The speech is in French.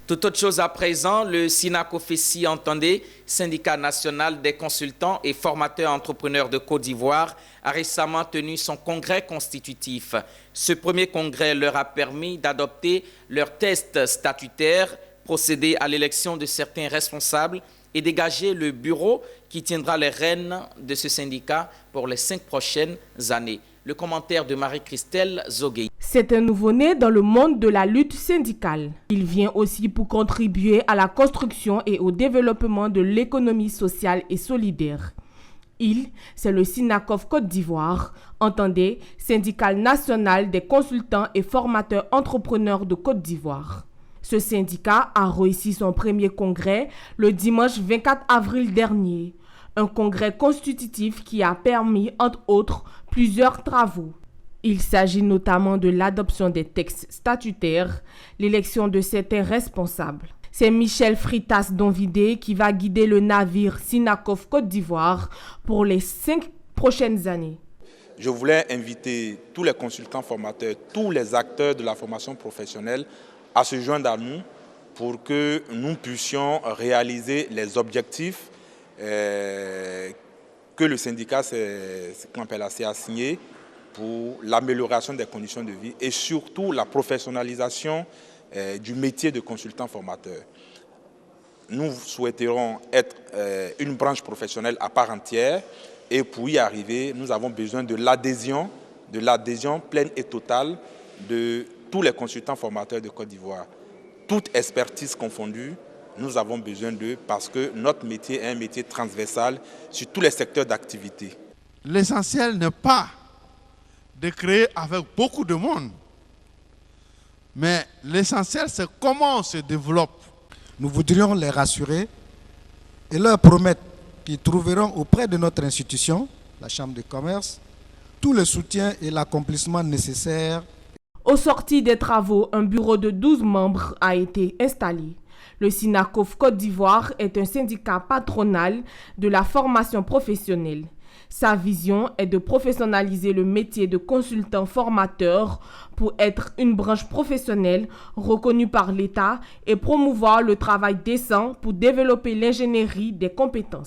Toute autre chose à présent, le SINACOFESI, entendez, Syndicat national des consultants et formateurs entrepreneurs de Côte d'Ivoire, a récemment tenu son congrès constitutif. Ce premier congrès leur a permis d'adopter leurs tests statutaires, procéder à l'élection de certains responsables et dégager le bureau qui tiendra les rênes de ce syndicat pour les 5 prochaines années. Le commentaire de Marie-Christelle Zogué. C'est un nouveau-né dans le monde de la lutte syndicale. Il vient aussi pour contribuer à la construction et au développement de l'économie sociale et solidaire. C'est le SINACOF Côte d'Ivoire, entendez, Syndicat national des consultants et formateurs entrepreneurs de Côte d'Ivoire. Ce syndicat a réussi son premier congrès le dimanche 24 avril dernier. Un congrès constitutif qui a permis, entre autres, plusieurs travaux. Il s'agit notamment de l'adoption des textes statutaires, l'élection de certains responsables. C'est Michel Fritas Donvidé qui va guider le navire SINACOF Côte d'Ivoire pour les 5 prochaines années. Je voulais inviter tous les consultants formateurs, tous les acteurs de la formation professionnelle à se joindre à nous pour que nous puissions réaliser les objectifs que le syndicat s'est assigné pour l'amélioration des conditions de vie et surtout la professionnalisation du métier de consultant formateur. Nous souhaiterons être une branche professionnelle à part entière et pour y arriver, nous avons besoin de l'adhésion pleine et totale de tous les consultants formateurs de Côte d'Ivoire. Toute expertise confondue, nous avons besoin d'eux parce que notre métier est un métier transversal sur tous les secteurs d'activité. L'essentiel n'est pas de créer avec beaucoup de monde, mais l'essentiel c'est comment on se développe. Nous voudrions les rassurer et leur promettre qu'ils trouveront auprès de notre institution, la Chambre de commerce, tout le soutien et l'accomplissement nécessaires. Au sorti des travaux, un bureau de 12 membres a été installé. Le SINACOF Côte d'Ivoire est un syndicat patronal de la formation professionnelle. Sa vision est de professionnaliser le métier de consultant formateur pour être une branche professionnelle reconnue par l'État et promouvoir le travail décent pour développer l'ingénierie des compétences.